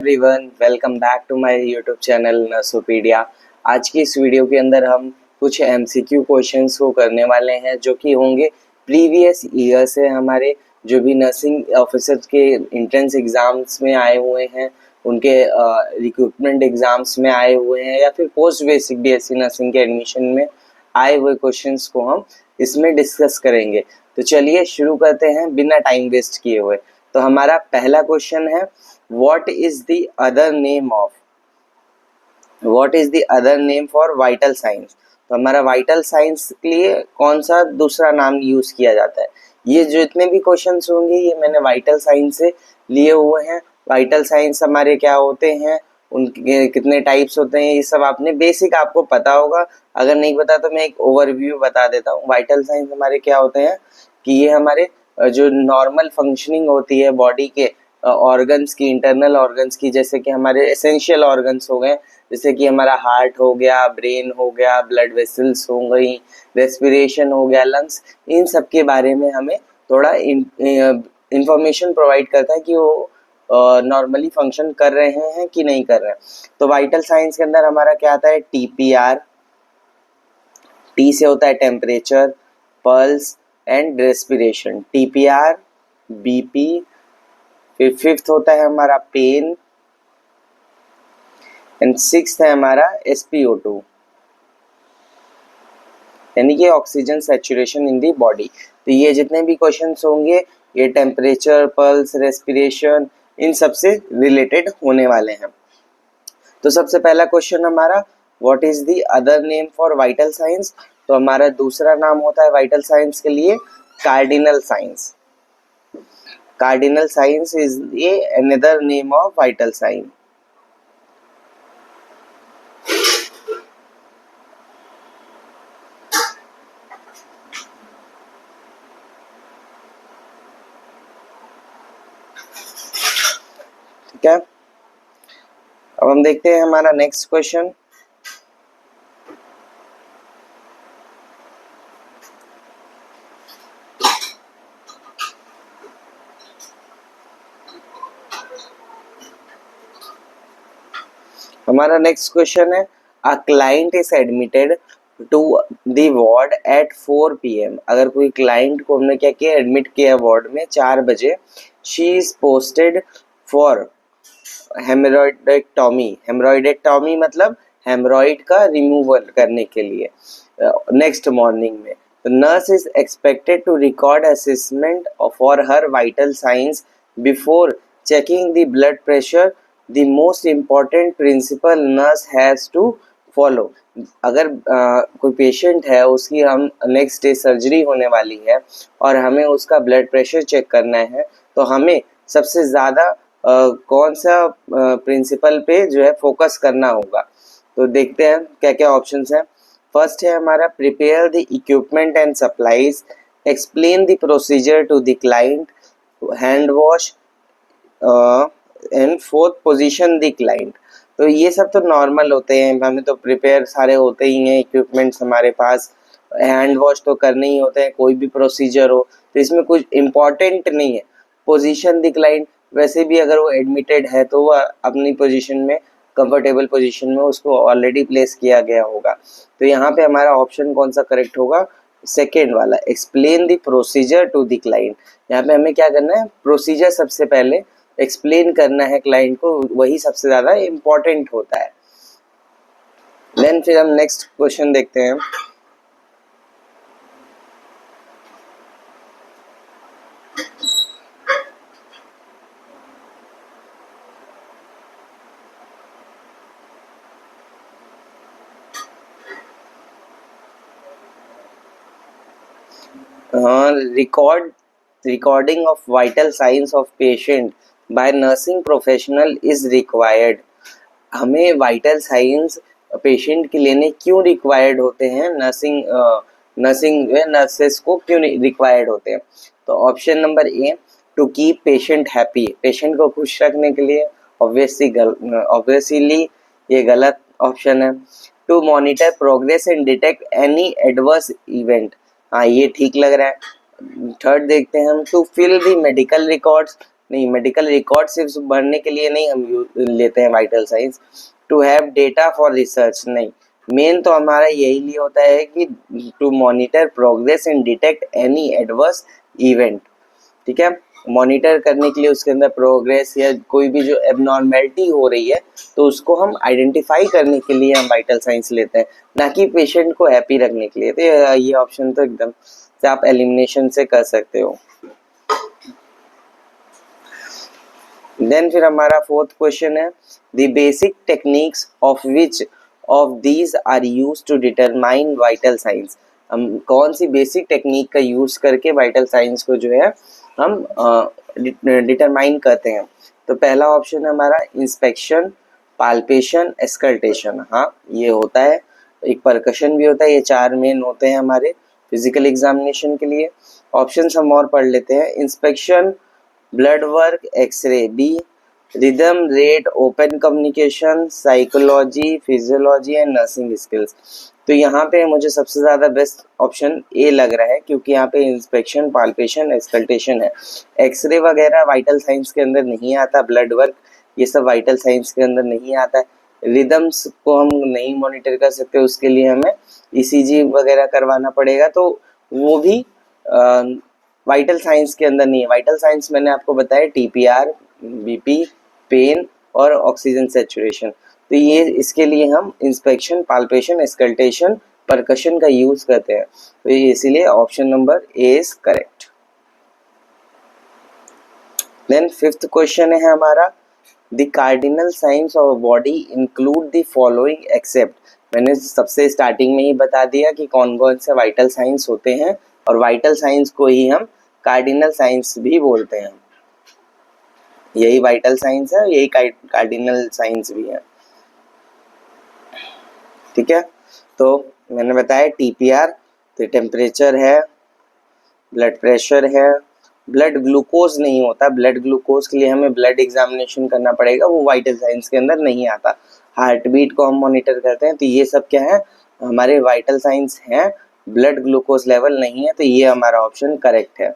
Everyone, welcome back to my YouTube channel Nursopedia. आज की इस वीडियो के अंदर हम कुछ एमसीक्यू क्वेश्चंस को करने वाले हैं जो कि होंगे प्रीवियस ईयर से हमारे जो भी नर्सिंग ऑफिसर्स के एंट्रेंस एग्जाम्स में आए हुए हैं, उनके रिक्रूटमेंट एग्जाम्स में आए हुए हैं या फिर पोस्ट बेसिक बीएससी नर्सिंग के एडमिशन में आए हुए क्वेश्चंस को हम इसमें डिस्कस करेंगे। तो चलिए शुरू करते हैं बिना टाइम वेस्ट किए हुए। तो हमारा पहला क्वेश्चन है, what is the other name for vital signs? तो हमारा वाइटल साइंस के लिए कौन सा दूसरा नाम यूज किया जाता है? ये जो इतने भी क्वेश्चंस होंगे ये मैंने वाइटल साइंस से लिए हुए हैं। वाइटल साइंस हमारे क्या होते हैं, उनके कितने टाइप्स होते हैं, ये सब आपने बेसिक आपको पता होगा। अगर नहीं पता तो मैं एक ओवरव्यू बता देता हूँ। वाइटल साइंस हमारे क्या होते हैं कि ये हमारे जो नॉर्मल फंक्शनिंग होती है बॉडी के ऑर्गन्स की, इंटरनल ऑर्गन्स की, जैसे कि हमारे एसेंशियल ऑर्गन्स हो गए, जैसे कि हमारा हार्ट हो गया, ब्रेन हो गया, ब्लड वेसल्स हो गई, रेस्पिरेशन हो गया, लंग्स, इन सब के बारे में हमें थोड़ा इंफॉर्मेशन प्रोवाइड करता है कि वो नॉर्मली फंक्शन कर रहे हैं कि नहीं कर रहे हैं। तो वाइटल साइंस के अंदर हमारा क्या आता है, टीपीआर, टी से होता है temperature, pulse and respiration, TPR, BP, फिर फिफ्थ होता है हमारा पेन एंड सिक्स्थ है हमारा SpO2 यानी कि oxygen saturation in the body. तो ये जितने भी क्वेश्चंस होंगे ये टेम्परेचर, पल्स, रेस्पिरेशन, इन सब से रिलेटेड होने वाले हैं। तो सबसे पहला क्वेश्चन हमारा, what is the other name for vital science? तो हमारा दूसरा नाम होता है वाइटल साइंस के लिए cardinal science. Cardinal signs is another name of vital sign. ठीक है, अब हम देखते हैं हमारा नेक्स्ट क्वेश्चन। हमारा नेक्स्ट क्वेश्चन है, a client is admitted to the ward at 4 PM। अगर कोई क्लाइंट को हमने क्या किया, एडमिट किया वार्ड में 4 बजे। She is posted for haemorrhoidectomy. Haemorrhoidectomy मतलब हेमरॉइड का रिमूवल करने के लिए नेक्स्ट मॉर्निंग में। The nurse is expected to record assessment for her vital signs before checking the blood pressure. The most important principle nurse has to follow. अगर कोई patient है, उसकी हम नेक्स्ट डे सर्जरी होने वाली है और हमें उसका ब्लड प्रेशर चेक करना है, तो हमें सबसे ज़्यादा कौन सा प्रिंसिपल पे जो है फोकस करना होगा। तो देखते हैं क्या क्या ऑप्शंस हैं। फर्स्ट है हमारा, prepare the equipment and supplies, explain the procedure to the client, hand wash and fourth position the client. तो ये सब तो नॉर्मल होते हैं, हमें तो प्रिपेयर सारे होते ही हैं इक्विपमेंट्स हमारे पास, हैंड वॉश तो करने ही होते हैं, कोई भी प्रोसीजर हो तो इसमें कुछ इम्पॉर्टेंट नहीं है। पोजीशन द क्लाइंट, वैसे भी अगर वो एडमिटेड है तो वह अपनी पोजीशन में, कंफर्टेबल पोजीशन में उसको ऑलरेडी प्लेस किया गया होगा। तो यहाँ पे हमारा ऑप्शन कौन सा करेक्ट होगा, सेकेंड वाला, explain the procedure to the client. यहाँ पे हमें क्या करना है, प्रोसीजर सबसे पहले एक्सप्लेन करना है क्लाइंट को, वही सबसे ज़्यादा इम्पॉर्टेंट होता है। देन फिर हम नेक्स्ट क्वेश्चन देखते हैं। Recording of vital signs of patient by nursing professional is required. हमें वाइटल साइंस पेशेंट के लेने क्यों रिक्वायर्ड होते हैं, नर्सेस को क्यों रिक्वायर्ड होते हैं? तो option number A, to keep patient happy, patient को खुश रखने के लिए। ऑब्वियसली ये गलत ऑप्शन है। To monitor progress and detect any adverse event, हाँ ये ठीक लग रहा है। थर्ड देखते हैं हम, to fill the medical records नहीं, मेडिकल रिकॉर्ड सिर्फ भरने के लिए नहीं हम लेते हैं vital signs. To have data for research नहीं, मेन तो हमारा यही लिए होता है कि to monitor progress and detect any adverse event, ठीक है, मॉनिटर करने के लिए उसके अंदर प्रोग्रेस या कोई भी जो एबनॉर्मेलिटी हो रही है तो उसको हम आइडेंटिफाई करने के लिए हम वाइटल साइंस लेते हैं, ना कि पेशेंट को हैप्पी रखने के लिए। तो ये ऑप्शन तो एकदम से आप एलिमिनेशन से कर सकते हो। देन फिर हमारा फोर्थ क्वेश्चन है, the basic techniques of which of these are use to determine vital signs. हम कौन सी बेसिक टेक्निक का यूज करके वाइटल साइंस को जो है हम डिटरमाइन करते हैं। तो पहला ऑप्शन है हमारा इंस्पेक्शन, पाल्पेशन, एस्कल्टेशन। हाँ, ये होता है, एक परकशन भी होता है, ये चार मेन होते हैं हमारे फिजिकल एग्जामिनेशन के लिए। ऑप्शन हम और पढ़ लेते हैं। Inspection, blood work, x-ray. B, rhythm, rate, open communication, psychology, physiology and nursing skills. तो यहाँ पे मुझे सबसे ज़्यादा बेस्ट ऑप्शन ए लग रहा है, क्योंकि यहाँ पे इंस्पेक्शन, पाल्पेशन, एक्सकल्टेशन है। एक्सरे वगैरह वाइटल साइंस के अंदर नहीं आता, ब्लड वर्क ये सब वाइटल साइंस के अंदर नहीं आता है। रिदम्स को हम नहीं मॉनिटर कर सकते, उसके लिए हमें ईसीजी वगैरह करवाना पड़ेगा, तो वो भी वाइटल साइंस के अंदर नहीं है। वाइटल साइंस मैंने आपको बताया टीपीआर, बीपी, पेन और ऑक्सीजन सैचुरेशन। तो ये इसके लिए हम इंस्पेक्शन, पाल्पेशन, एस्कल्टेशन, परकशन का यूज करते हैं। तो ये इसीलिए option number A is correct. Then fifth question है हमारा, the cardinal signs of body include the following except. मैंने सबसे स्टार्टिंग में ही बता दिया कि कौन कौन से वाइटल साइंस होते हैं, और वाइटल साइंस को ही हम कार्डिनल साइंस भी बोलते हैं। यही वाइटल साइंस है, यही कार्डिनल साइंस भी है, ठीक है। तो मैंने बताया टीपीआर, तो टेम्परेचर है, ब्लड प्रेशर है, ब्लड ग्लूकोज नहीं होता, ब्लड ग्लूकोज के लिए हमें ब्लड एग्जामिनेशन करना पड़ेगा, वो वाइटल साइंस के अंदर नहीं आता। हार्ट बीट को हम मॉनिटर करते हैं, तो ये सब क्या है, हमारे वाइटल साइंस हैं, ब्लड ग्लूकोज लेवल नहीं है, तो ये हमारा ऑप्शन करेक्ट है।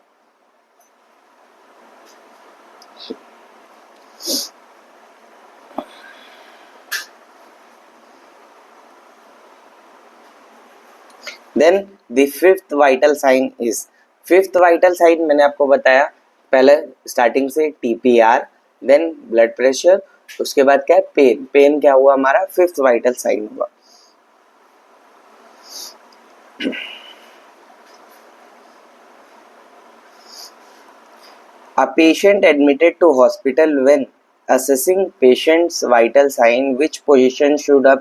Then the fifth vital sign is, fifth vital sign मैंने आपको बताया पहले स्टार्टिंग से, टीपीआर, देन ब्लड प्रेशर, उसके बाद क्या है, पेन। पेन क्या हुआ हमारा, फिफ्थ वाइटल साइन हुआ। A patient admitted to hospital when assessing patient's vital sign, which position should a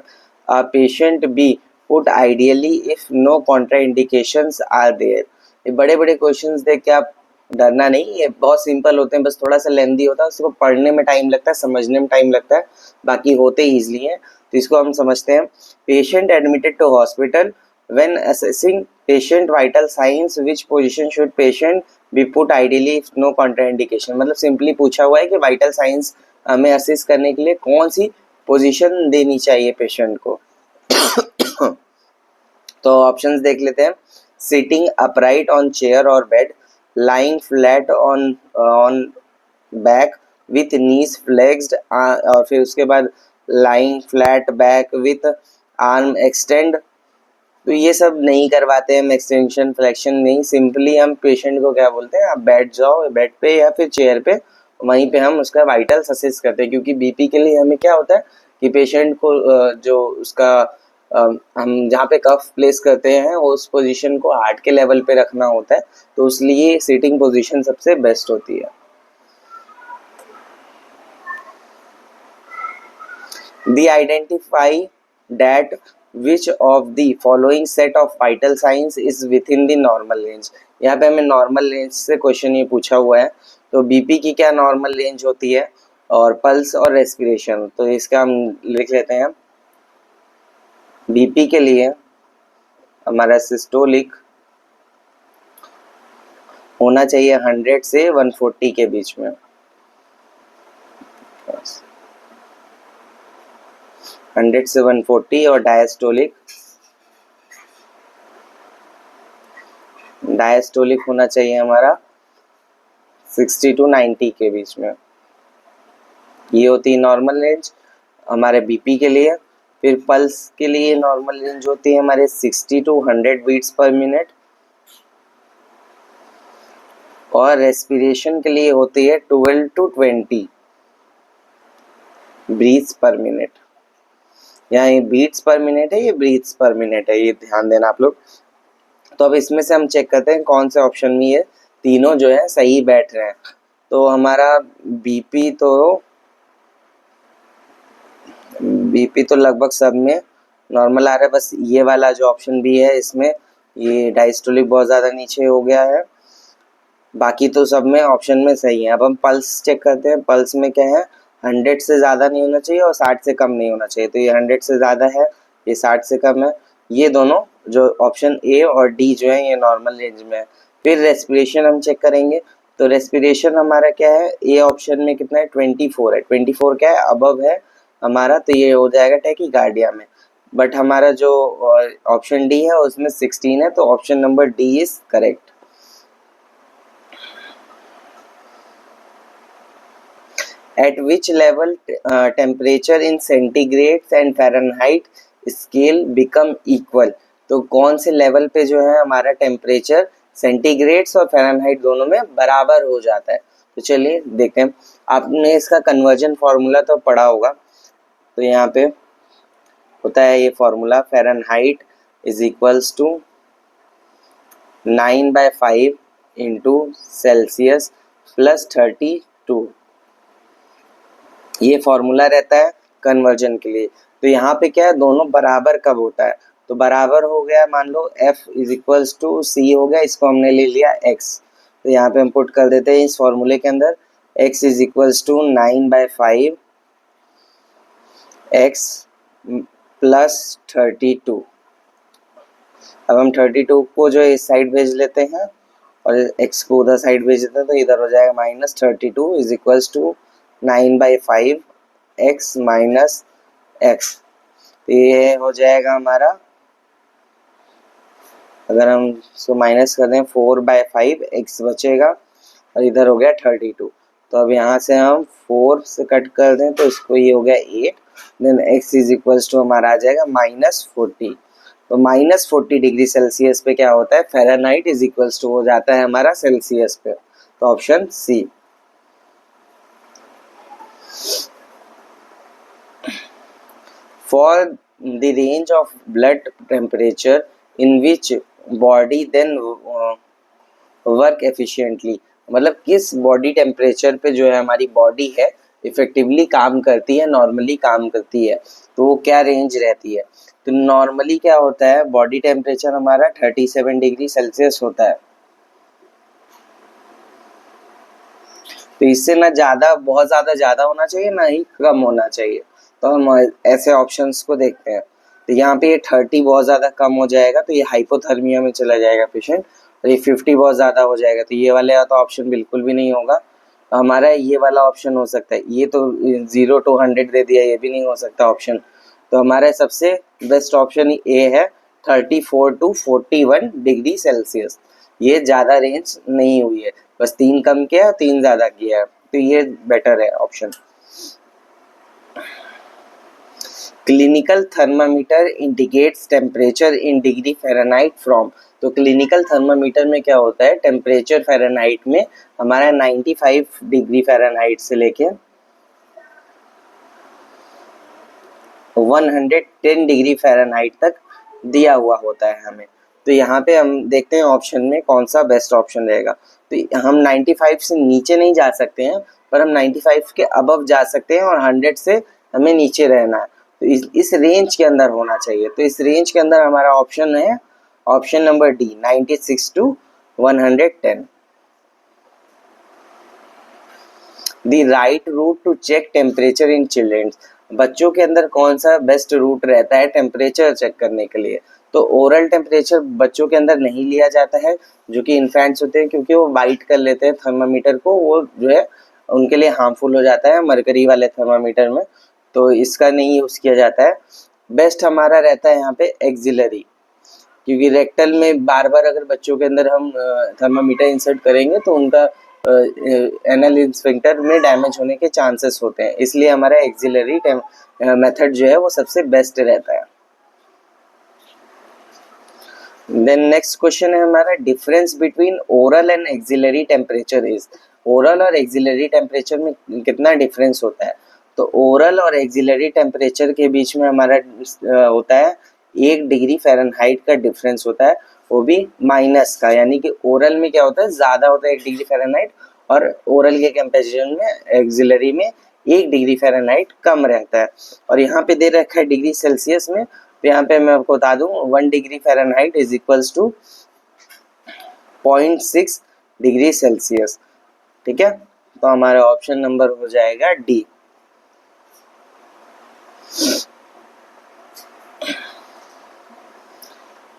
patient be put ideally if no contraindications are there? ये बड़े बड़े क्वेश्चंस देख के आप डरना नहीं, ये बहुत सिंपल होते हैं, बस थोड़ा सा लेंदी होता है, उसको पढ़ने में टाइम लगता है, समझने में टाइम लगता है, बाकी होते ईजिली हैं। तो इसको हम समझते हैं। Patient admitted to hospital when assessing patient vital signs, which position should patient be put ideally if no contraindication। मतलब सिंपली पूछा हुआ है कि वाइटल साइंस हमें असिस्ट करने के लिए कौन सी पोजीशन देनी चाहिए पेशेंट को। तो ऑप्शंस देख लेते हैं। सिटिंग अपराइट ऑन चेयर और bed, lying flat on back with knees flexed, और फिर उसके बाद lying flat back with arm extend. तो ये सब नहीं करवाते हम, एक्सटेंशन फ्लेक्शन नहीं, सिंपली हम पेशेंट को क्या बोलते हैं, आप बैठ जाओ बेड पे या फिर चेयर पे, वहीं पे हम उसका वाइटल्स असेस करते हैं। क्योंकि बीपी के लिए हमें क्या होता है कि पेशेंट को जो उसका हम जहाँ पे कफ प्लेस करते हैं उस पोजीशन को हार्ट के लेवल पे रखना होता है, तो इसलिए सिटिंग पोजीशन सबसे बेस्ट होती है। The identify that which of the following set of vital signs is within the normal range। यहाँ पे हमें नॉर्मल रेंज से क्वेश्चन ये पूछा हुआ है, तो बीपी की क्या नॉर्मल रेंज होती है, और पल्स और रेस्पिरेशन। तो इसका हम लिख लेते हैं। बीपी के लिए हमारा सिस्टोलिक होना चाहिए 100 से 140 के बीच में, 100 से 140, और डायस्टोलिक होना चाहिए हमारा 60 to 90 के बीच में। ये होती है नॉर्मल रेंज हमारे बीपी के लिए। फिर पल्स के लिए नॉर्मल रेंज होती है हमारे 60 to 100 बीट्स पर मिनट, और रेस्पिरेशन के लिए होती है 12 to 20 ब्रीथ्स पर मिनट। यहाँ ये बीट्स पर मिनट है, ये ब्रीथ्स पर मिनट है, ये ध्यान देना आप लोग। तो अब इसमें से हम चेक करते हैं कौन से ऑप्शन में ये तीनों जो है सही बैठ रहे हैं। तो हमारा बीपी तो लगभग सब में नॉर्मल आ रहा है, बस ये वाला जो ऑप्शन भी है इसमें ये डायस्टोलिक बहुत ज़्यादा नीचे हो गया है। बाकी तो सब में ऑप्शन में सही है। अब हम पल्स चेक करते हैं। पल्स में क्या है, 100 से ज़्यादा नहीं होना चाहिए और 60 से कम नहीं होना चाहिए। तो ये 100 से ज़्यादा है, ये 60 से कम है। ये दोनों जो ऑप्शन ए और डी जो है ये नॉर्मल रेंज में है। फिर रेस्पिरेशन हम चेक करेंगे। तो रेस्पिरेशन हमारा क्या है, ए ऑप्शन में कितना है, 24 है। 24 क्या है, अबव है हमारा, तो ये हो जाएगा टैकीकार्डिया में। बट हमारा जो ऑप्शन डी है उसमें 16 है, तो option number D is correct. At which level temperature in centigrade and Fahrenheit scale become equal? तो कौन से लेवल पे जो है हमारा टेम्परेचर सेंटीग्रेड्स और फ़ारेनहाइट दोनों में बराबर हो जाता है। तो चलिए देखते हैं। आपने इसका कन्वर्जन फार्मूला तो पढ़ा होगा। तो यहाँ पे होता है ये formula, Fahrenheit is equals to 9/5 into Celsius plus 32। ये फॉर्मूला रहता है कन्वर्जन के लिए। तो यहाँ पे क्या है, दोनों बराबर कब होता है, तो बराबर हो गया, मान लो F इज इक्वल्स टू सी हो गया, इसको हमने ले लिया X। तो यहाँ पे हम पुट कर देते हैं इस फॉर्मूले के अंदर, X is equals to 9/5 X plus 32। अब हम 32 को जो है इस साइड भेज लेते हैं और X को उधर साइड भेज देते हैं, तो इधर हो जाएगा -32 is equals to 9/5 x minus x. तो ये हो जाएगा हमारा, अगर हम इसको माइनस कर दें 4/5 x बचेगा और इधर हो गया 32। तो अब यहाँ से हम 4 से कट कर दें तो इसको ये हो गया 8, then x is equals to हमारा आ जाएगा -40। तो -40 डिग्री सेल्सियस पे क्या होता है, फ़ारेनहाइट इज इक्वल्स टू हो जाता है हमारा सेल्सियस पे। तो option C. For the range of blood temperature in which body then work efficiently, मतलब किस बॉडी टेम्परेचर पे जो है हमारी बॉडी है इफेक्टिवली काम करती है, नॉर्मली काम करती है, तो वो क्या रेंज रहती है। तो नॉर्मली क्या होता है, बॉडी टेम्परेचर हमारा 37 डिग्री सेल्सियस होता है। तो इससे ना ज़्यादा, बहुत ज़्यादा होना चाहिए, ना ही कम होना चाहिए। तो हम ऐसे ऑप्शंस को देखते हैं। तो यहाँ पे ये 30 बहुत ज़्यादा कम हो जाएगा, तो ये हाइपोथर्मिया में चला जाएगा पेशेंट। और ये 50 बहुत ज़्यादा हो जाएगा, तो ये वाले तो ऑप्शन बिल्कुल भी नहीं होगा। हमारा ये वाला ऑप्शन हो सकता है, ये तो 0 to 100 दे दिया, ये भी नहीं हो सकता ऑप्शन। तो हमारा सबसे बेस्ट ऑप्शन ए है 34 to 41 डिग्री सेल्सियस। ये ज़्यादा रेंज नहीं हुई है, बस 3 कम किया, 3 ज़्यादा किया है, तो ये बेटर है option. Clinical thermometer indicates temperature in degree Fahrenheit from. तो क्लिनिकल थर्मामीटर में क्या होता है, टेम्परेचर फ़ारेनहाइट में हमारा 95 डिग्री फ़ारेनहाइट से लेके 110 डिग्री फ़ारेनहाइट तक दिया हुआ होता है हमें। तो यहाँ पे हम देखते हैं ऑप्शन में कौन सा बेस्ट ऑप्शन रहेगा। तो हम 95 से नीचे नहीं जा सकते हैं, पर हम 95 के अबव जा सकते हैं और 100 से हमें नीचे रहना है। तो इस रेंज के अंदर होना चाहिए। तो इस रेंज के अंदर हमारा ऑप्शन है option number D 96 to 110। The right route to check temperature in childrens. बच्चों के अंदर कौन सा बेस्ट रूट रहता है टेम्परेचर चेक करने के लिए। तो ओरल टेम्परेचर बच्चों के अंदर नहीं लिया जाता है, जो कि इन्फेंट्स होते हैं, क्योंकि वो बाइट कर लेते हैं थर्मामीटर को, वो जो है उनके लिए हार्मफुल हो जाता है मरकरी वाले थर्मामीटर में, तो इसका नहीं यूज़ किया जाता है। बेस्ट हमारा रहता है यहाँ पे एक्सिलरी, क्योंकि रेक्टल में बार बार अगर बच्चों के अंदर हम थर्मामीटर इंसर्ट करेंगे तो उनका एनल स्फिंक्टर में डैमेज होने के चांसेस होते हैं, इसलिए हमारा एक्सिलरी मेथड जो है वो सबसे बेस्ट रहता है। देन नेक्स्ट क्वेश्चन है हमारा, difference between oral and axillary temperature is. Oral और एक्सिलरी टेम्परेचर में कितना डिफरेंस होता है? तो ओरल और एक्सिलरी टेम्परेचर के बीच में हमारा होता है 1 डिग्री फ़ारेनहाइट का डिफरेंस होता है, वो भी माइनस का, यानी कि ओरल में क्या होता है, ज़्यादा होता है 1 डिग्री फ़ारेनहाइट, और ओरल के कंपेरिजन में एक्सिलरी में 1 डिग्री फ़ारेनहाइट कम रहता है। और यहाँ पे दे रखा है डिग्री सेल्सियस में, तो यहाँ पे मैं आपको बता दूं 1 degree Fahrenheit is equals to 0.6 degree Celsius. ठीक है, तो हमारा ऑप्शन नंबर हो जाएगा D.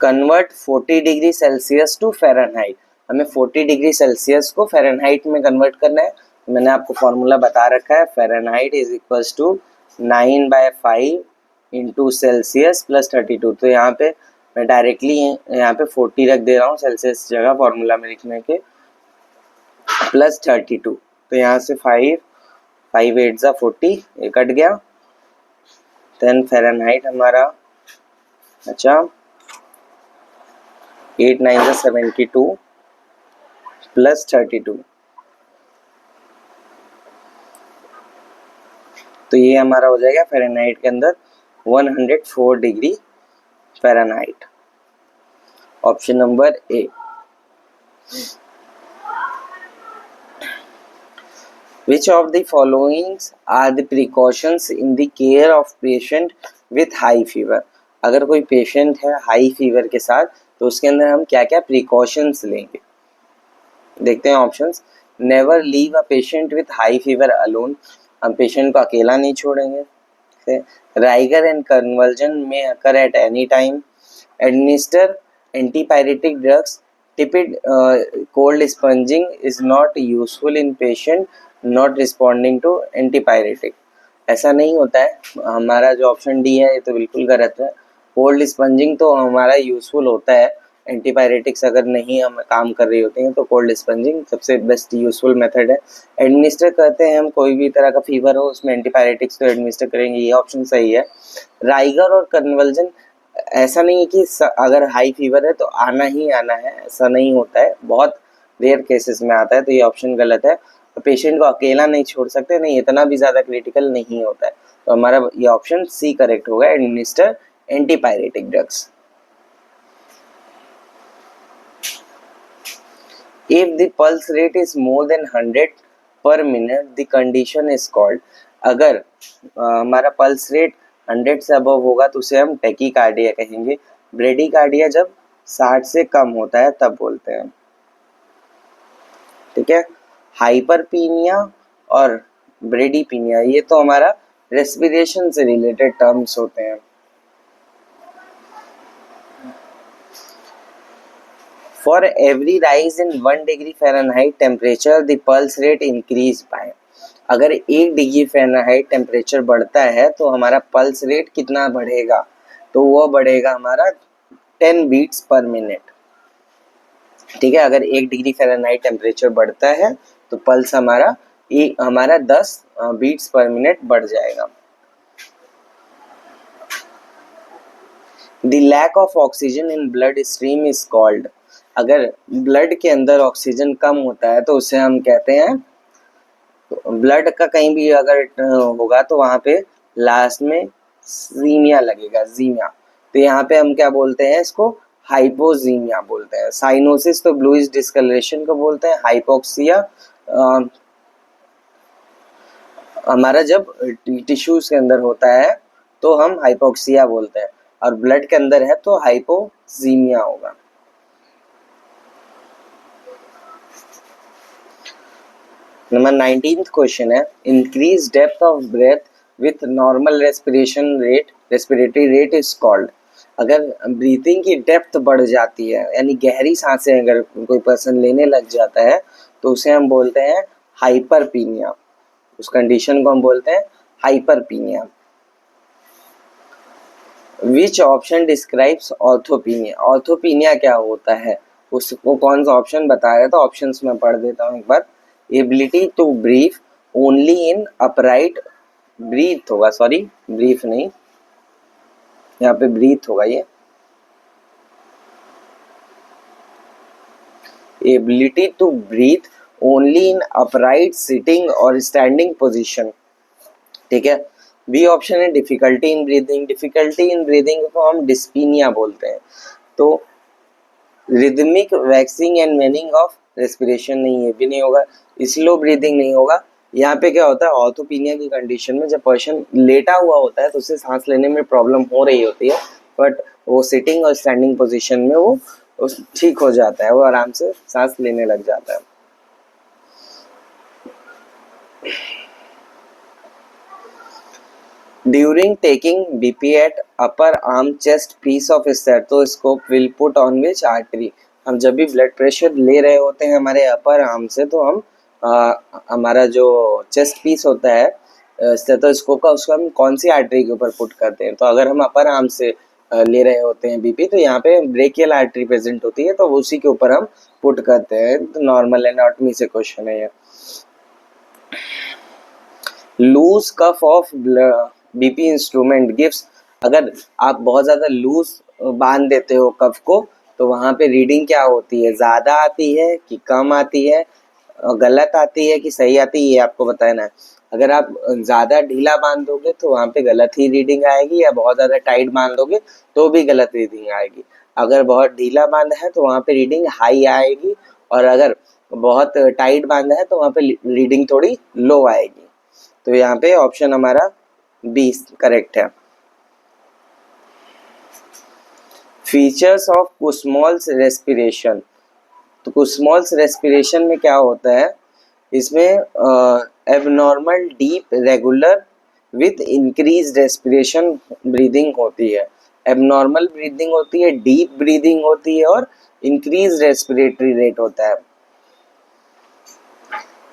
Convert 40 degree Celsius to Fahrenheit. हमें 40 डिग्री सेल्सियस को फ़ारेनहाइट में कन्वर्ट करना है। मैंने आपको फॉर्मूला बता रखा है, Fahrenheit is equals to 9/5 into Celsius plus 32। तो यहाँ पे मैं डायरेक्टली यहाँ पे 40 रख दे रहा हूँ सेल्सियस जगह फॉर्मूला में लिखने के, प्लस 32। तो यहाँ से 5 8 ज़ा 40, ये कट गया। देन फ़ारेनहाइट हमारा, अच्छा 8 9 ज़ा 72 प्लस 32, तो ये हमारा हो जाएगा फ़ारेनहाइट के अंदर 104 degree Fahrenheit. Option number A. Which of the following are the precautions in the care of patient with high fever? अगर कोई पेशेंट है हाई फीवर के साथ, तो उसके अंदर हम क्या क्या प्रिकॉशंस लेंगे, देखते हैं options. Never leave a patient with high fever alone, हम पेशेंट को अकेला नहीं छोड़ेंगे। राइगर एंड कन्वर्जन में occur at any time. Administer antipyretic drugs. Tepid cold sponging is not useful in patient not responding to antipyretic. ऐसा नहीं होता है, हमारा जो ऑप्शन डी है ये तो बिल्कुल गलत है। कोल्ड स्पंजिंग तो हमारा यूजफुल होता है, एंटीपायरेटिक्स अगर नहीं हम काम कर रही होती हैं तो कोल्ड स्पंजिंग सबसे बेस्ट यूजफुल मेथड है। एडमिनिस्टर करते हैं हम कोई भी तरह का फीवर हो उसमें एंटीपायरेटिक्स तो एडमिनिस्टर करेंगे, ये ऑप्शन सही है। राइगर और कन्वर्जन, ऐसा नहीं है कि अगर हाई फीवर है तो आना ही आना है, ऐसा नहीं होता है, बहुत रेयर केसेस में आता है, तो ये ऑप्शन गलत है। तो पेशेंट को अकेला नहीं छोड़ सकते, नहीं इतना भी ज़्यादा क्रिटिकल नहीं होता है, तो हमारा ये ऑप्शन सी करेक्ट होगा, administer antipyretic drugs. If the pulse rate is more than 100 per minute, the condition is called। अगर हमारा पल्स रेट 100 से अबव होगा तो उसे हम टैकीकार्डिया कहेंगे। ब्रेडिकार्डिया जब 60 से कम होता है तब बोलते हैं। ठीक है, हाइपरपीनिया और ब्रेडीपीनिया ये तो हमारा रेस्पिरेशन से रिलेटेड टर्म्स होते हैं। For every rise in 1 degree Fahrenheit temperature, the pulse rate increase by। अगर 1 डिग्री फ़ारेनहाइट टेम्परेचर बढ़ता है तो हमारा पल्स रेट कितना बढ़ेगा, तो वो बढ़ेगा हमारा 10 बीट्स पर मिनट। ठीक है, अगर 1 डिग्री फ़ारेनहाइट टेम्परेचर बढ़ता है तो पल्स हमारा 10 बीट्स पर मिनट बढ़ जाएगा। The lack of oxygen in blood stream is called। अगर ब्लड के अंदर ऑक्सीजन कम होता है तो उसे हम कहते हैं, ब्लड का कहीं भी अगर होगा तो वहाँ पे लास्ट में ज़ीमिया लगेगा, ज़ीमिया, तो यहाँ पे हम क्या बोलते हैं, इसको हाइपोजीमिया बोलते हैं। साइनोसिस तो ब्लूइश डिस्कलरेशन को बोलते हैं। हाइपोक्सिया हमारा जब टिश्यूज के अंदर होता है तो हम हाइपोक्सिया बोलते हैं, और ब्लड के अंदर है तो हाइपोजीमिया होगा। नंबर 19th क्वेश्चन है, increase depth of breath with normal respiratory rate is called. अगर ब्रीथिंग की डेप्थ बढ़ जाती है, यानी गहरी सांसें अगर कोई पर्सन लेने लग जाता है तो उसे हम बोलते हैं हाइपरपीनिया। उस कंडीशन को हम बोलते हैं हाइपरपीनिया। Which option describes ऑर्थोपीनिया। ऑर्थोपीनिया क्या होता है, उसको कौन सा ऑप्शन बताया, तो ऑप्शंस में पढ़ देता हूँ एक बार। Ability to breathe only in upright, breathe होगा, सॉरी ब्रीथ नहीं, यहाँ पे ब्रीथ होगा, ये ability to breathe only in upright sitting और स्टैंडिंग पोजिशन, ठीक है। बी ऑप्शन है difficulty in breathing, difficulty in breathing को हम डिस्पीनिया बोलते हैं। तो rhythmic waxing and waning of respiration नहीं है, भी नहीं होगा। स्लो ब्रीदिंग नहीं होगा। यहाँ पे क्या होता है, ऑर्थोपीनिया की कंडीशन में जब पर्सन लेटा हुआ होता है तो उसे सांस लेने में प्रॉब्लम हो रही होती है, बट वो सिटिंग और स्टैंडिंग पोजीशन में वो ठीक हो जाता है, वो आराम से सांस लेने लग जाता है। During taking BP at upper arm chest piece of stethoscope will put on which artery? हम जब भी ब्लड प्रेशर ले रहे होते हैं हमारे अपर आर्म से, तो हम हमारा जो चेस्ट पीस होता है स्टेथोस्कोप का, उसको हम कौन सी आर्टरी के ऊपर पुट करते हैं। तो अगर हम अपर आर्म से ले रहे होते हैं बीपी, तो यहाँ पे ब्रेकियल आर्टरी प्रेजेंट होती है, तो उसी के ऊपर हम पुट करते हैं। तो नॉर्मल एनाटॉमी से क्वेश्चन है ये। Loose cuff of BP instrument gives, अगर आप बहुत ज़्यादा लूज बांध देते हो कफ को, तो वहाँ पे रीडिंग क्या होती है, ज़्यादा आती है कि कम आती है, गलत आती है कि सही आती है, ये आपको बताना है। अगर आप ज़्यादा ढीला बांध दोगे तो वहाँ पे गलत ही रीडिंग आएगी, या बहुत ज़्यादा टाइट बांध दोगे तो भी गलत रीडिंग आएगी। अगर बहुत ढीला बांधा है तो वहाँ पे रीडिंग हाई आएगी, और अगर बहुत टाइट बांधा है तो वहाँ पे रीडिंग थोड़ी लो आएगी। तो यहाँ पे ऑप्शन हमारा बी करेक्ट है। फीचर्स ऑफ कुस्मॉल्स रेस्पिरेशन, तो कुस्मॉल्स रेस्पिरेशन में क्या होता है, इसमें abnormal deep regular with increase respiration breathing होती है। एबनॉर्मल ब्रीदिंग होती है, डीप ब्रीदिंग होती है, और इंक्रीज रेस्पिरेटरी रेट होता है।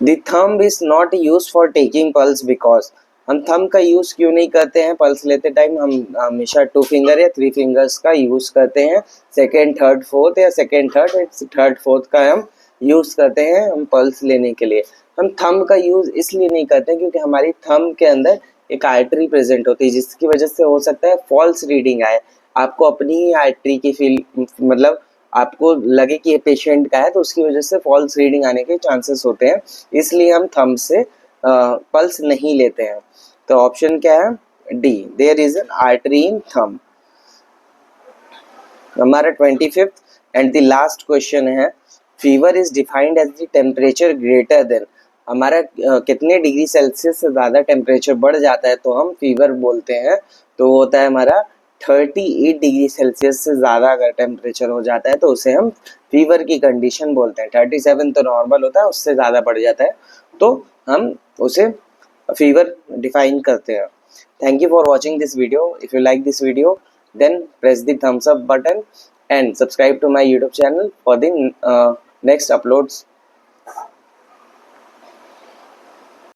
The thumb is not used for taking pulse because, हम थंब का यूज क्यों नहीं करते हैं पल्स लेते टाइम, हम हमेशा 2 फिंगर या 3 फिंगर्स का यूज करते हैं। सेकेंड थर्ड फोर्थ या सेकेंड थर्ड फोर्थ का हम यूज करते हैं हम पल्स लेने के लिए। हम थंब का यूज इसलिए नहीं करते हैं क्योंकि हमारी थंब के अंदर एक आर्टरी प्रेजेंट होती है, जिसकी वजह से हो सकता है फॉल्स रीडिंग आए, आपको अपनी ही आर्टरी की फील, मतलब आपको लगे कि ये पेशेंट का है, तो उसकी वजह से फॉल्स रीडिंग आने के चांसेस होते हैं, इसलिए हम थंब से पल्स नहीं लेते हैं। तो ऑप्शन क्या है, D, there is an artery in thumb. हमारा 25th and the last question है, fever is defined as the temperature greater than, हमारा कितने डिग्री सेल्सियस से ज़्यादा टेम्परेचर बढ़ जाता है तो हम फीवर बोलते हैं। तो होता है हमारा 38 डिग्री सेल्सियस से ज़्यादा अगर टेम्परेचर हो जाता है तो उसे हम फीवर की कंडीशन बोलते हैं। 37 तो नॉर्मल होता है, उससे ज़्यादा बढ़ जाता है तो हम उसे फीवर डिफाइन करते हैं। Thank you for watching this video. If you like this video then press the thumbs up button and subscribe to my YouTube channel for the next uploads.